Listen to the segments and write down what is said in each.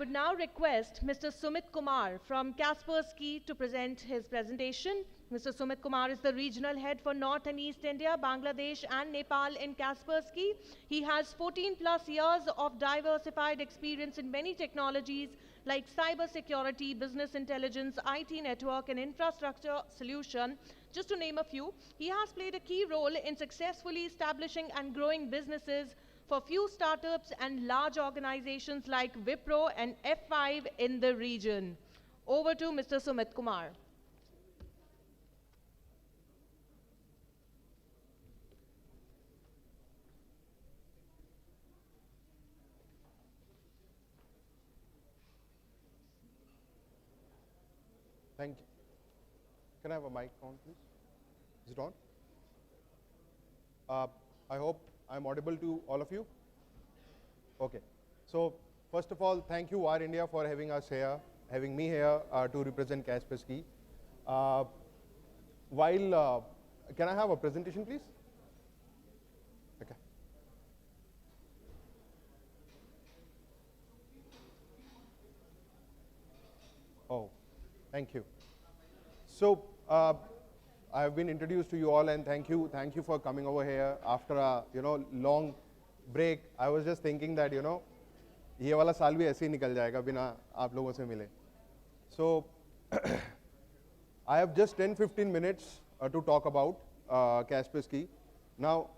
would now request Mr. Sumit Kumar from Kaspersky to present his presentation. Mr. Sumit Kumar is the regional head for North and East India, Bangladesh and Nepal in Kaspersky. He has 14 plus years of diversified experience in many technologies like cyber security, business intelligence, IT network and infrastructure solution, just to name a few. He has played a key role in successfully establishing and growing businesses for few startups and large organizations like Wipro and F5 in the region. Over to Mr. Sumit Kumar. Thank you. Can I have a mic on, please? Is it on? I hope I'm audible to all of you. Okay. So first of all, thank you Wire India for having us here, having me here to represent Kaspersky. Can I have a presentation, please? Okay. Oh, thank you. So I have been introduced to you all, and thank you for coming over here after a long break. I was just thinking that ये वाला साल भी ऐसे ही निकल जाएगा बिना आप लोगों से मिले. So I have just 10-15 minutes to talk about Kaspersky. Now,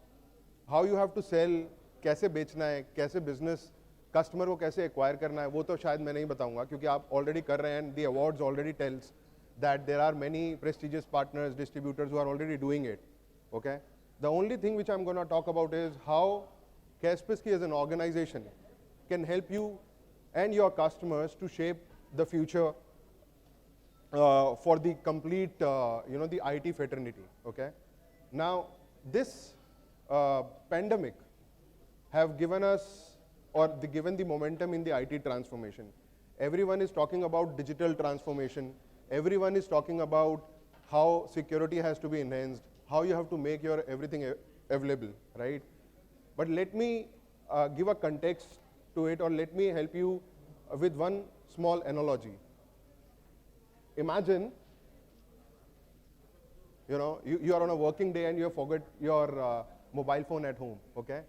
how you have to sell, कैसे बेचना है, कैसे business customer को कैसे acquire करना है, वो तो शायद मैं नहीं बताऊंगा क्योंकि आप already कर रहे हैं, and the awards already tells that there are many prestigious partners, distributors who are already doing it. Okay. The only thing which I'm going to talk about is how Kaspersky as an organization can help you and your customers to shape the future for the complete, the IT fraternity. Okay. Now, this pandemic have given us, or given the momentum in the IT transformation. Everyone is talking about digital transformation. Everyone is talking about how security has to be enhanced, how you have to make your everything available, right? But let me give a context to it, or let me help you with one small analogy. Imagine, you are on a working day and you forget your mobile phone at home, okay?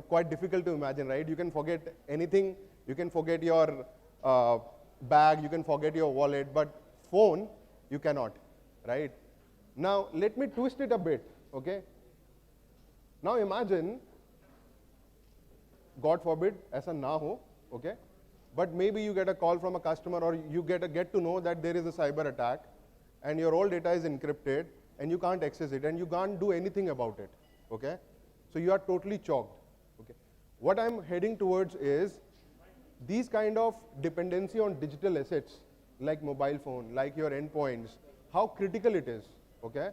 Quite difficult to imagine, right? You can forget anything. You can forget your bag, you can forget your wallet, but phone, you cannot, right? Now, let me twist it a bit, okay? Now imagine, God forbid, aisa na ho, okay? But maybe you get a call from a customer, or you get to know that there is a cyber attack and your all data is encrypted and you can't access it and you can't do anything about it, okay? So you are totally choked, okay? What I'm heading towards is these kind of dependency on digital assets like mobile phone, like your endpoints, how critical it is, okay?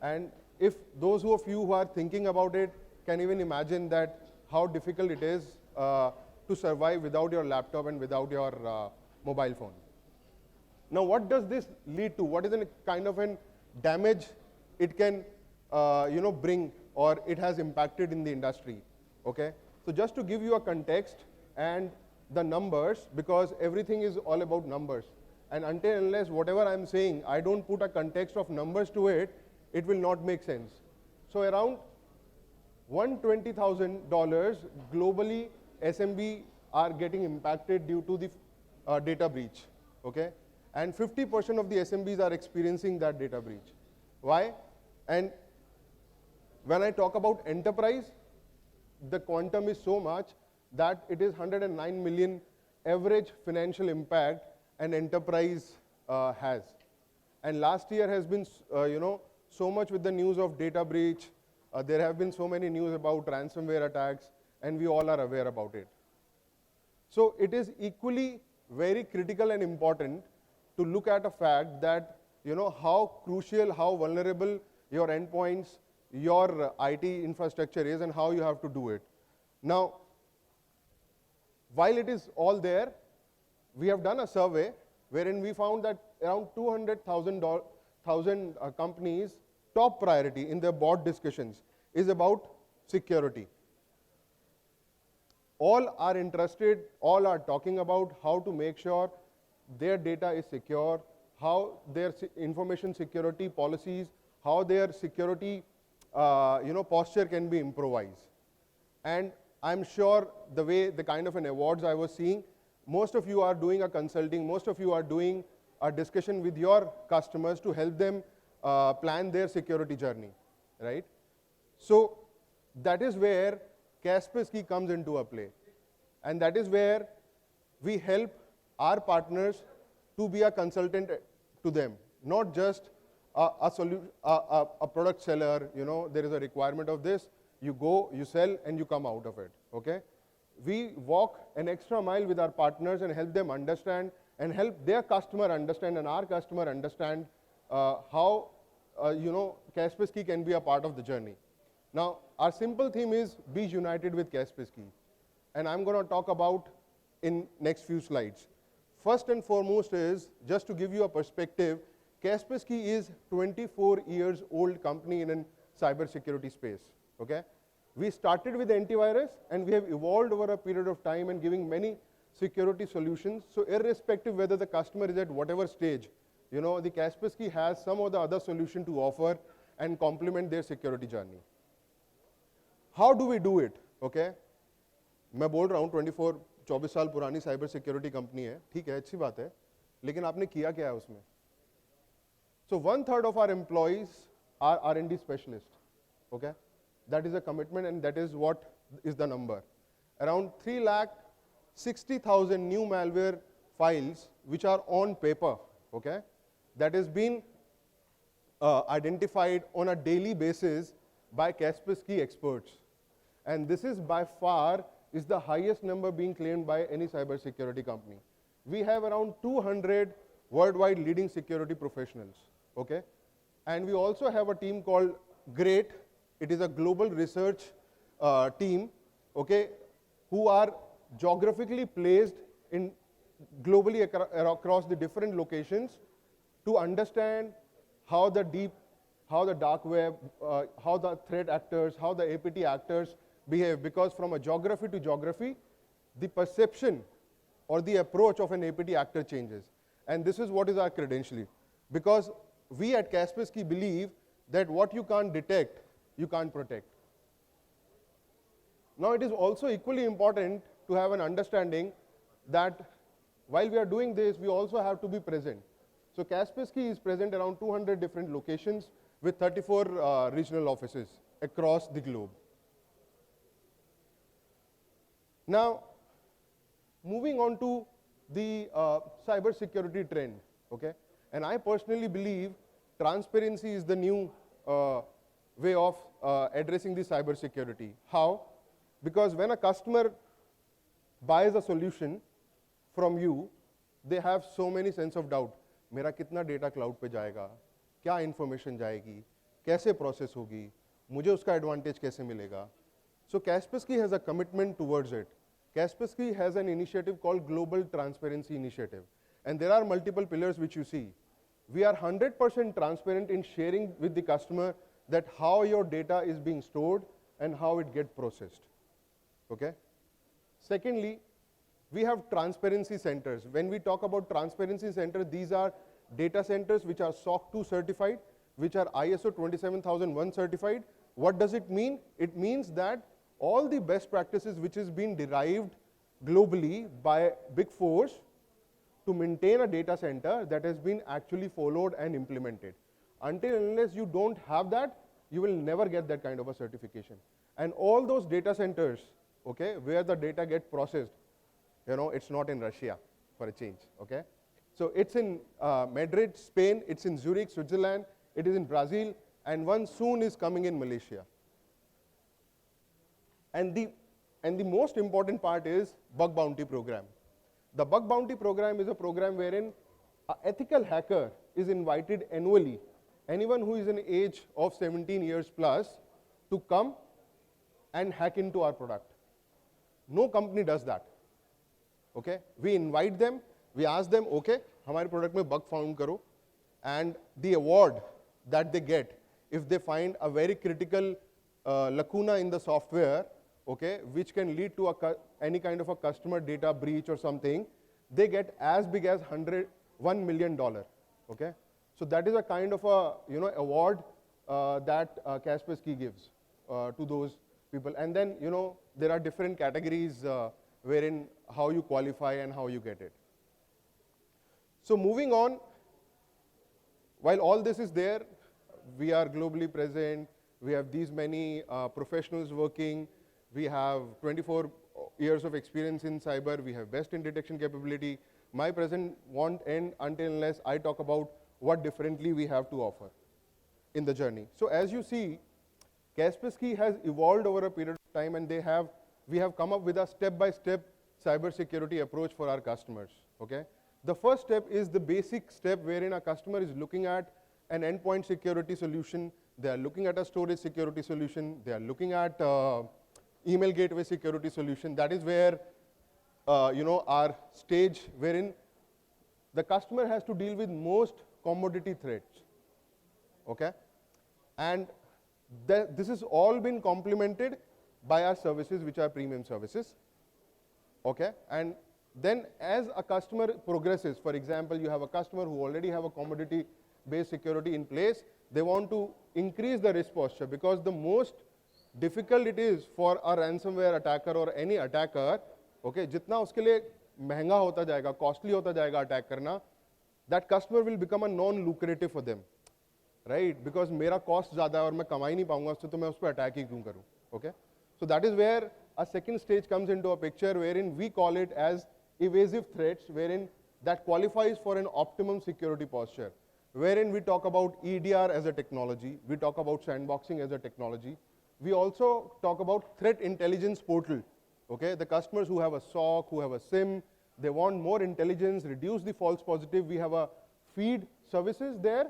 And if those of you who are thinking about it can even imagine that how difficult it is to survive without your laptop and without your mobile phone. Now, what does this lead to? What is the kind of an damage it can bring, or it has impacted in the industry, okay? So just to give you a context and the numbers, because everything is all about numbers. And until unless whatever I'm saying, I don't put a context of numbers to it, it will not make sense. So around $120,000 globally SMB are getting impacted due to the data breach, okay? And 50% of the SMBs are experiencing that data breach. Why? And when I talk about enterprise, the quantum is so much that it is 109 million average financial impact an enterprise has. And last year has been, so much with the news of data breach. There have been so many news about ransomware attacks, and we all are aware about it. So it is equally very critical and important to look at a fact that, how crucial, how vulnerable your endpoints, your IT infrastructure is, and how you have to do it. Now, while it is all there, we have done a survey wherein we found that around 200,000 companies, top priority in their board discussions is about security. all are interested, all are talking about how to make sure their data is secure, how their information security policies, how their security posture can be improvised. And I'm sure the kind of an awards I was seeing, most of you are doing a consulting, most of you are doing a discussion with your customers to help them plan their security journey, right? So that is where Kaspersky comes into a play. And that is where we help our partners to be a consultant to them, not just a product seller, there is a requirement of this, you go, you sell, and you come out of it, okay? We walk an extra mile with our partners and help them understand and help their customer understand and our customer understand how, Kaspersky can be a part of the journey. Now, our simple theme is be united with Kaspersky. And I'm going to talk about in next few slides. First and foremost is, just to give you a perspective, Kaspersky is 24 years old company in cybersecurity space, okay? We started with antivirus and we have evolved over a period of time and giving many security solutions. So irrespective whether the customer is at whatever stage, the Kaspersky has some of the other solution to offer and complement their security journey. How do we do it, okay? मैं बोल रहा हूँ 24 साल पुरानी cyber security company है, ठीक है, अच्छी बात है, लेकिन आपने किया क्या है उसमें? So 1/3 of our employees are R&D specialists, okay? That is a commitment and that is what is the number. Around 3,60,000 new malware files which are on paper, okay? That has been identified on a daily basis by Kaspersky experts. And this is by far is the highest number being claimed by any cybersecurity company. We have around 200 worldwide leading security professionals, okay? And we also have a team called GREAT. It is a global research team, okay, who are geographically placed in globally across the different locations to understand how the dark web, how the threat actors, how the APT actors behave, because from a geography to geography, the perception or the approach of an APT actor changes. And this is what is our credential. Because we at Kaspersky believe that what you can't detect, you can't protect. Now it is also equally important to have an understanding that while we are doing this, we also have to be present. So Kaspersky is present around 200 different locations with 34 regional offices across the globe. Now, moving on to the cybersecurity trend, okay? And I personally believe transparency is the new way of addressing the cybersecurity. How? Because when a customer buys a solution from you, they have so many sense of doubt. मेरा कितना data cloud पे जाएगा? क्या information जाएगी? कैसे process होगी? मुझे उसका advantage कैसे मिलेगा? So Kaspersky has a commitment towards it. Kaspersky has an initiative called Global Transparency Initiative. And there are multiple pillars which you see. We are 100% transparent in sharing with the customer that how your data is being stored and how it gets processed, okay? Secondly, we have transparency centers. When we talk about transparency centers, these are data centers which are SOC 2 certified, which are ISO 27001 certified. What does it mean? It means that all the best practices which is being derived globally by Big Fours to maintain a data center, that has been actually followed and implemented. Until unless you don't have that, you will never get that kind of a certification. And all those data centers, okay, where the data gets processed, it's not in Russia for a change, okay? So it's in Madrid, Spain, it's in Zurich, Switzerland, it is in Brazil, and one soon is coming in Malaysia. And the most important part is bug bounty program. The bug bounty program is a program wherein an ethical hacker is invited annually, anyone who is in age of 17 years plus, to come and hack into our product. No company does that, okay? We invite them, we ask them, okay, हमारे product में bug found करो, and the award that they get if they find a very critical lacuna in the software, okay, which can lead to any kind of a customer data breach or something, they get as big as $1 million, okay? So that is a kind of a, you know, award that Kaspersky gives to those people. And then, you know, there are different categories wherein how you qualify and how you get it. So moving on, while all this is there, we are globally present, we have these many professionals working, we have 24 years of experience in cyber, we have best in detection capability. My present won't end until unless I talk about what differently we have to offer in the journey. So as you see, Kaspersky has evolved over a period of time, and we have come up with a step-by-step cybersecurity approach for our customers, okay? The first step is the basic step wherein a customer is looking at an endpoint security solution, they are looking at a storage security solution, they are looking at email gateway security solution. That is where, you know, our stage wherein the customer has to deal with most commodity threats, okay? And this has all been complemented by our services, which are premium services, okay? And then as a customer progresses, for example, you have a customer who already have a commodity-based security in place, they want to increase the risk posture, because the most difficult it is for a ransomware attacker or any attacker, okay, jitna uske liye महंगा होता जाएगा, costly होता जाएगा attack करना, that customer will become a non-lucrative for them, right? Because मेरा cost ज़्यादा है और मैं कमा ही नहीं पाऊंगा उससे, तो मैं उस पर attack ही क्यों करूं, okay? So that is where a second stage comes into a picture, wherein we call it as evasive threats, wherein that qualifies for an optimum security posture, wherein we talk about EDR as a technology, we talk about sandboxing as a technology, we also talk about threat intelligence portal, okay? The customers who have a SOC, who have a SIM, they want more intelligence, reduce the false positive. We have a feed services there,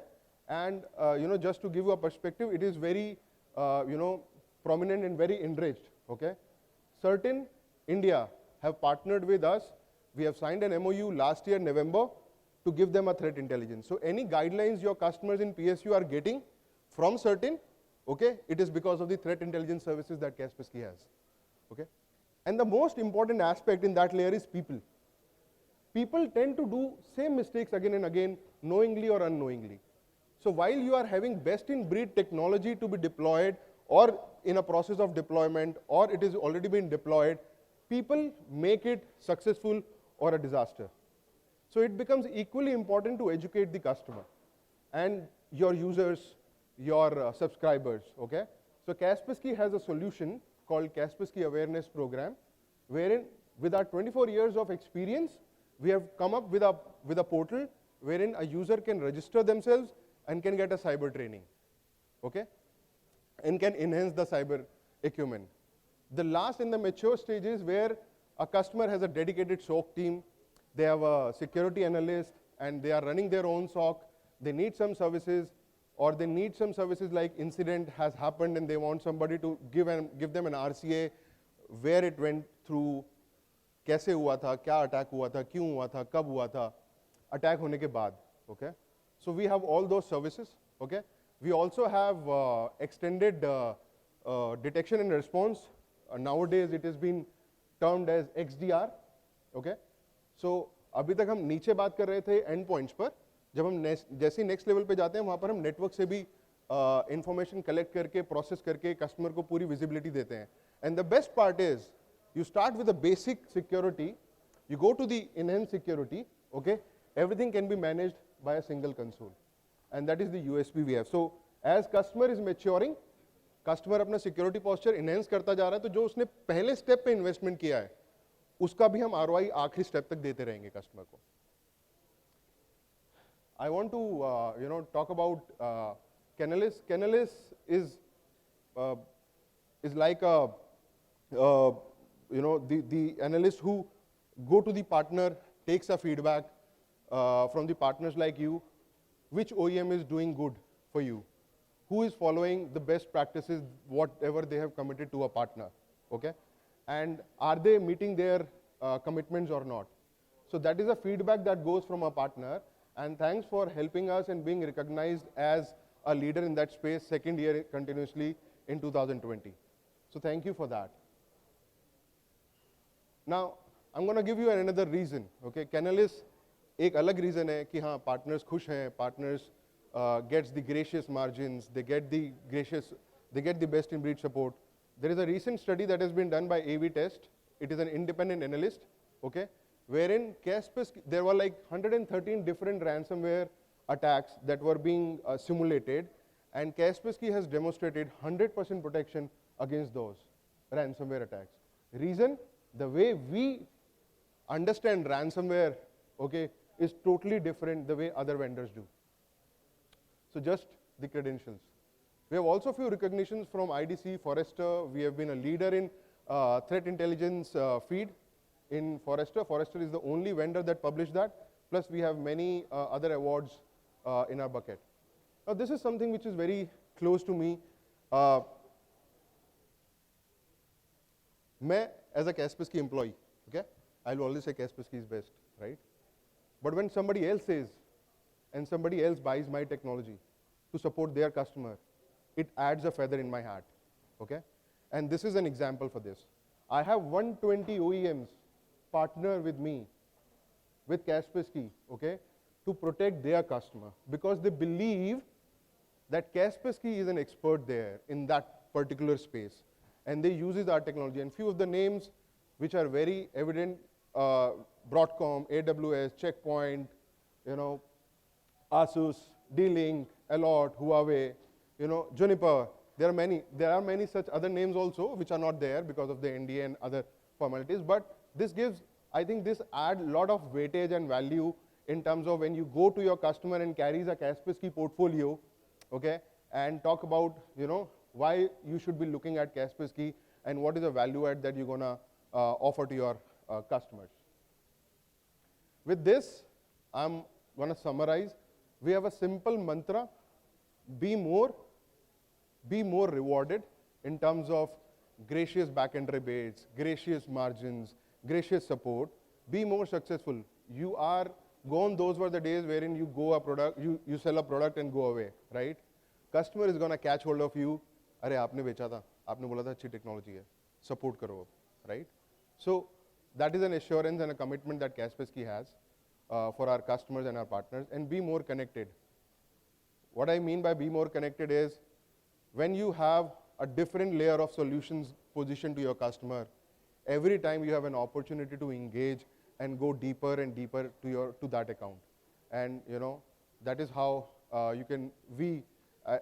and you know, just to give you a perspective, it is very you know, prominent and very enriched, okay? Certain India have partnered with us. We have signed an MOU last year, November, to give them a threat intelligence. So any guidelines your customers in PSU are getting from Certain, okay, it is because of the threat intelligence services that Kaspersky has, okay? And the most important aspect in that layer is people. People tend to do same mistakes again and again, knowingly or unknowingly. So while you are having best-in-breed technology to be deployed, or in a process of deployment, or it is already been deployed, people make it successful or a disaster. So it becomes equally important to educate the customer and your users, your subscribers, okay? So Kaspersky has a solution called Kaspersky Awareness Program, wherein with our 24 years of experience, we have come up with a portal wherein a user can register themselves and can get a cyber training, okay? And can enhance the cyber acumen. The last in the mature stage is where a customer has a dedicated SOC team, they have a security analyst, and they are running their own SOC, they need some services, or they need some services like incident has happened and they want somebody to give them an RCA, where it went through, कैसे हुआ था, क्या attack हुआ था, क्यों हुआ था, कब हुआ था, अटैक होने के बाद, okay? So we have all those services, okay? We also have extended detection and response. Nowadays it has been termed as XDR, okay? So अभी तक हम नीचे बात कर रहे थे endpoints पर, जब हम जैसे next level पे जाते हैं वहाँ पर हम network से भी information collect करके, process करके customer को पूरी visibility देते हैं. And the best part is, you start with the basic security, you go to the enhanced security, okay? Everything can be managed by a single console. And that is the USP we have. So as customer is maturing, customer अपना security posture enhance करता जा रहा है, तो जो उसने पहले step पे investment किया है, उसका भी हम ROI आखिरी step तक देते रहेंगे customer को. I want to you know, talk about Canalys. Canalys is like a you know, the analyst who go to the partner, takes a feedback from the partners like you, which OEM is doing good for you, who is following the best practices, whatever they have committed to a partner, okay? And are they meeting their commitments or not? So that is a feedback that goes from a partner, and thanks for helping us and being recognized as a leader in that space, second year continuously in 2020. So thank you for that. Now, I'm going to give you another reason. Okay, Canalys एक अलग reason है कि हाँ partners खुश हैं, partners gets the gracious margins, they get the best in breed support. There is a recent study that has been done by AV Test. It is an independent analyst, okay, wherein Kaspersky, there were like 113 different ransomware attacks that were being simulated, and Kaspersky has demonstrated 100% protection against those ransomware attacks. Reason? The way we understand ransomware, okay, is totally different the way other vendors do. So just the credentials. We have also few recognitions from IDC, Forrester. We have been a leader in threat intelligence feed in Forrester. Forrester is the only vendor that published that. Plus we have many other awards in our bucket. Now this is something which is very close to me. मैं as a Kaspersky employee, okay, I'll always say Kaspersky is best, right? But when somebody else says, and somebody else buys my technology to support their customer, it adds a feather in my hat, okay? And this is an example for this. I have 120 OEMs partner with me, with Kaspersky, okay, to protect their customer because they believe that Kaspersky is an expert there in that particular space, and they uses our technology. And few of the names which are very evident, Broadcom, AWS, Checkpoint, you know, Asus, D-Link, Allot, Huawei, you know, Juniper. There are many such other names also which are not there because of the NDA and other formalities. But this gives, I think this adds a lot of weightage and value in terms of when you go to your customer and carries a Kaspersky portfolio, okay, and talk about, you know, why you should be looking at Kaspersky and what is the value add that you're gonna offer to your customers. With this, I'm gonna summarize. We have a simple mantra: be more rewarded in terms of gracious backend rebates, gracious margins, gracious support. Be more successful. You are gone. Those were the days wherein you go a product, you sell a product and go away, right? Customer is gonna catch hold of you. अरे आपने बेचा था, आपने बोला था अच्छी technology है, support करो, right? So that is an assurance and a commitment that Kaspersky has for our customers and our partners. And be more connected. What I mean by be more connected is when you have a different layer of solutions positioned to your customer, every time you have an opportunity to engage and go deeper and deeper to that account. And you know, that is how we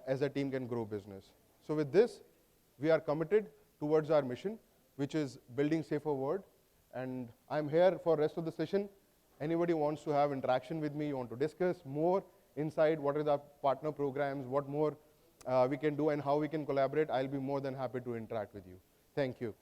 as a team can grow business. So with this, we are committed towards our mission, which is building safer world. And I'm here for rest of the session. Anybody wants to have interaction with me, you want to discuss more inside what are our partner programs, what more we can do and how we can collaborate, I'll be more than happy to interact with you. Thank you.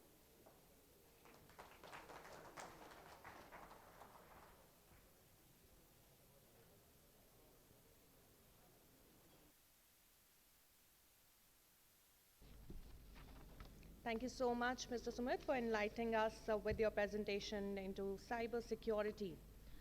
Thank you so much, Mr. Sumit, for enlightening us with your presentation into cyber security.